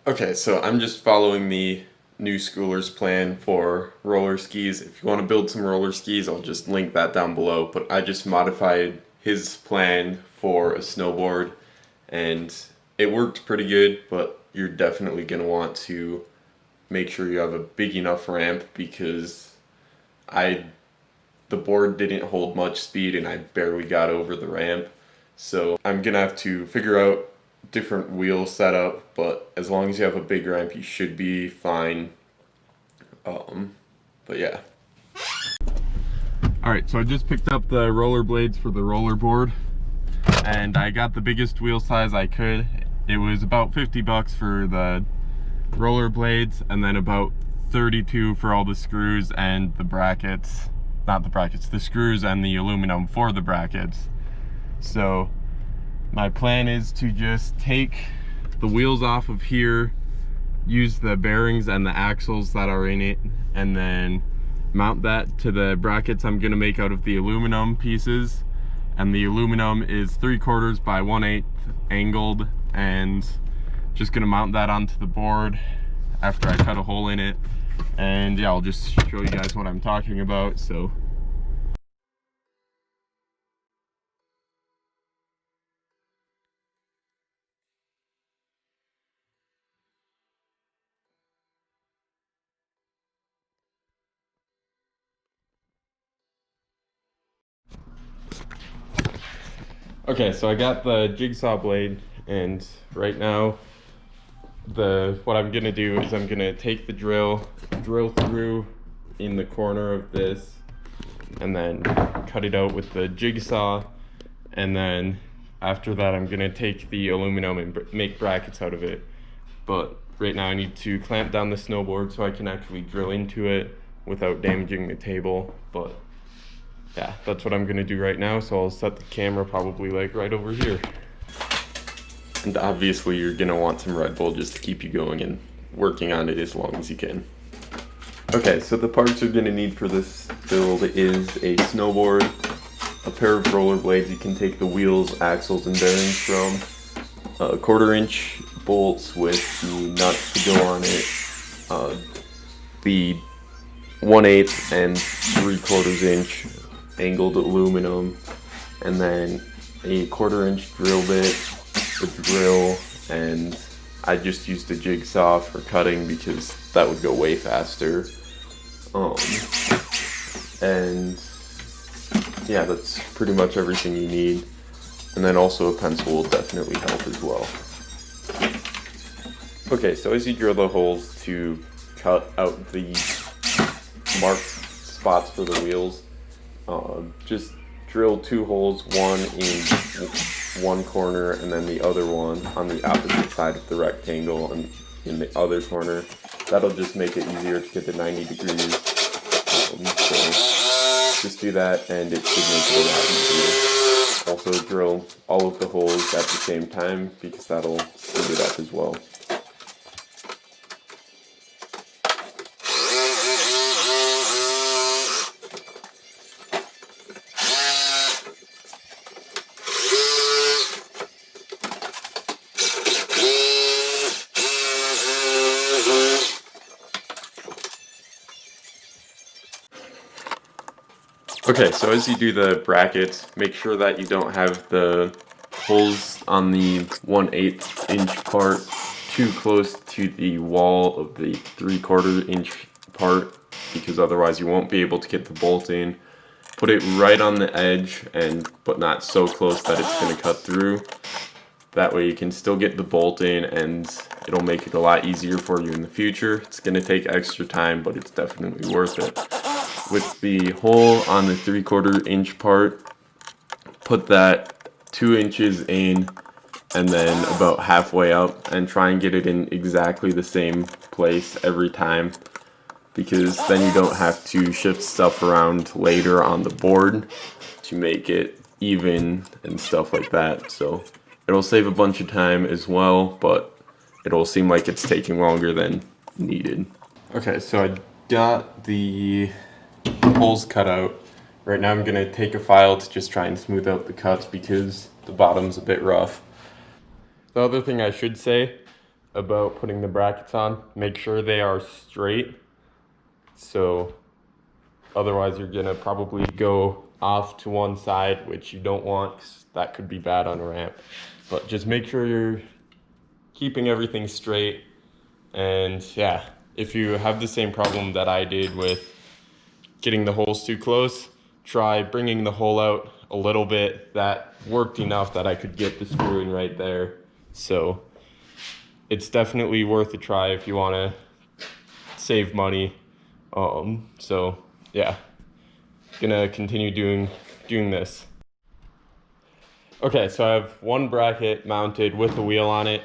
Okay, so I'm just following the new schooler's plan for roller skis. If you want to build some roller skis, I'll just link that down below. But I just modified his plan for a snowboard, and it worked pretty good, but you're definitely going to want to make sure you have a big enough ramp because I the board didn't hold much speed and I barely got over the ramp. So I'm gonna have to figure out different wheel setup, but as long as you have a big ramp, you should be fine. But yeah. Alright, so I just picked up the roller blades for the roller board, and I got the biggest wheel size I could. It was about 50 bucks for the roller blades, and then about 32 for all the screws and the brackets. Not the brackets, the screws and the aluminum for the brackets. So my plan is to just take the wheels off of here, use the bearings and the axles that are in it, and then mount that to the brackets I'm gonna make out of the aluminum pieces. And the aluminum is 3/4 by 1/8 angled, and just gonna mount that onto the board after I cut a hole in it. And yeah, I'll just show you guys what I'm talking about. So okay, so I got the jigsaw blade, and right now what I'm gonna do is I'm gonna take the drill through in the corner of this, and then cut it out with the jigsaw, and then after that I'm gonna take the aluminum and make brackets out of it. But right now I need to clamp down the snowboard so I can actually drill into it without damaging the table. But yeah, that's what I'm gonna do right now, so I'll set the camera probably like right over here. And obviously you're gonna want some Red Bull just to keep you going and working on it as long as you can. Okay, so the parts you're gonna need for this build is a snowboard, a pair of roller blades you can take the wheels, axles, and bearings from, 1/4-inch bolts with the nuts to go on it, the 1/8 and 3/4 inch angled aluminum, and then a 1/4-inch drill bit, the drill, and I just used a jigsaw for cutting because that would go way faster. And yeah, that's pretty much everything you need. And then also a pencil will definitely help as well. Okay, so as you drill the holes to cut out the marked spots for the wheels, just drill 2 holes, one in one corner and then the other one on the opposite side of the rectangle and in the other corner. That'll just make it easier to get the 90 degrees. So just do that and it should make it a lot easier. Also drill all of the holes at the same time because that'll speed it up as well. Okay, so as you do the brackets, make sure that you don't have the holes on the 1/8 inch part too close to the wall of the 3/4 inch part, because otherwise you won't be able to get the bolt in. Put it right on the edge, but not so close that it's going to cut through. That way you can still get the bolt in and it'll make it a lot easier for you in the future. It's going to take extra time, but it's definitely worth it. With the hole on the 3/4 inch part, put that 2 inches in and then about halfway up, and try and get it in exactly the same place every time, because then you don't have to shift stuff around later on the board to make it even and stuff like that. So it'll save a bunch of time as well, but it'll seem like it's taking longer than needed. Okay, so I got the holes cut out. Right now I'm gonna take a file to just try and smooth out the cuts because the bottom's a bit rough. The other thing I should say, about putting the brackets on. Make sure they are straight, so otherwise you're gonna probably go off to one side, which you don't want, 'cause that could be bad on a ramp. But just make sure you're keeping everything straight. And yeah, if you have the same problem that I did with getting the holes too close, try bringing the hole out a little bit. That worked enough that I could get the screw in right there. So it's definitely worth a try if you want to save money. So yeah, gonna continue doing this. Okay, so I have one bracket mounted with the wheel on it,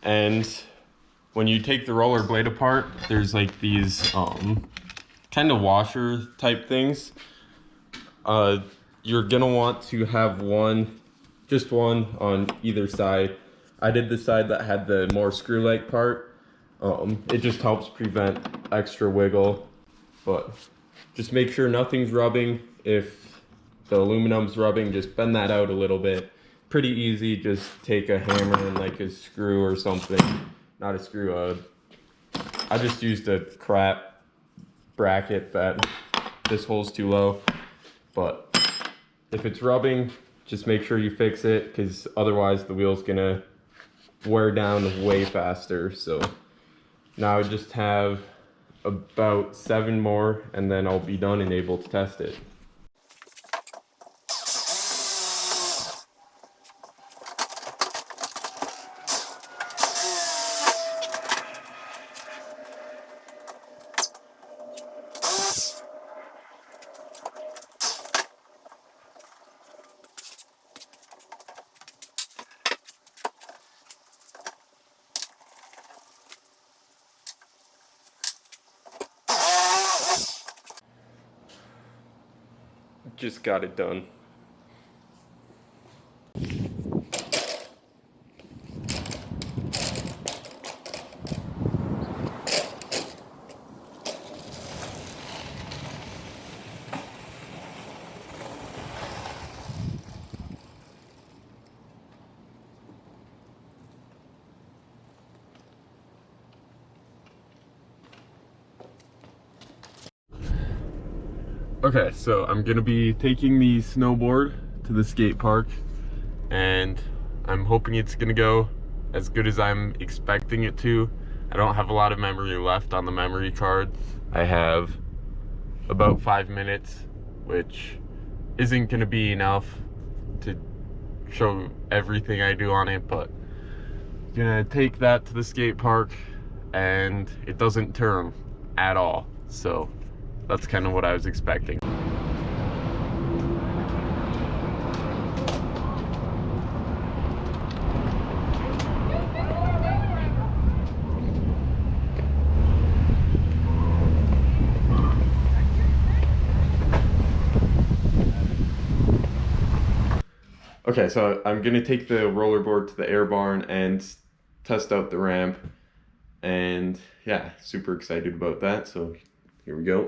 and when you take the roller blade apart, there's like these kind of washer type things. You're gonna want to have just one on either side. I did the side that had the more screw-like part. It just helps prevent extra wiggle, but just make sure nothing's rubbing. If the aluminum's rubbing, just bend that out a little bit. Pretty easy, just take a hammer and like a screw or something. Not a screw, I just used a crap bracket that this hole's too low. But if it's rubbing, just make sure you fix it, because otherwise the wheel's gonna wear down way faster. So now I just have about 7 more, and then I'll be done and able to test it. Just got it done. Okay, so I'm gonna be taking the snowboard to the skate park, and I'm hoping it's gonna go as good as I'm expecting it to. I don't have a lot of memory left on the memory card. I have about 5 minutes, which isn't gonna be enough to show everything I do on it, but I'm gonna take that to the skate park, and it doesn't turn at all. So that's kind of what I was expecting. Okay, so I'm gonna take the rollerboard to the air barn and test out the ramp, and yeah, super excited about that. So here we go.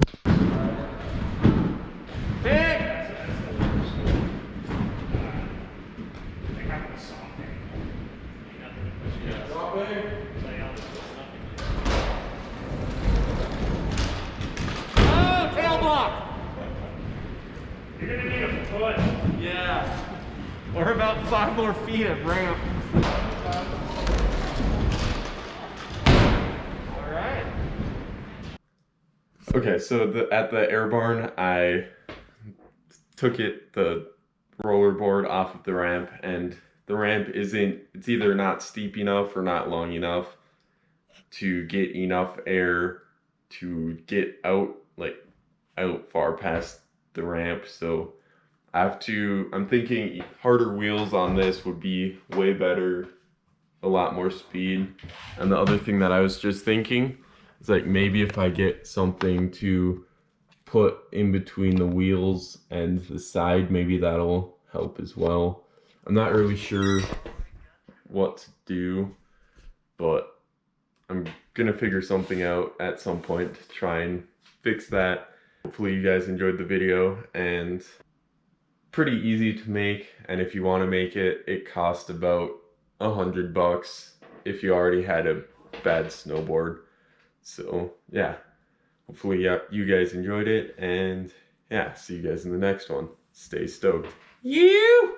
You're gonna need a foot. Yeah. Or about 5 more feet of ramp. Alright. Okay, so at the air barn, I took the rollerboard off of the ramp, and the ramp it's either not steep enough or not long enough to get enough air to get out far past the ramp. So I'm thinking harder wheels on this would be way better, a lot more speed. And the other thing that I was just thinking is like maybe if I get something to put in between the wheels and the side, maybe that'll help as well. I'm not really sure what to do, but I'm gonna figure something out at some point to try and fix that. Hopefully you guys enjoyed the video, and pretty easy to make. And if you want to make it, it cost about $100 if you already had a bad snowboard. So yeah, hopefully you guys enjoyed it, and yeah, see you guys in the next one. Stay stoked. You.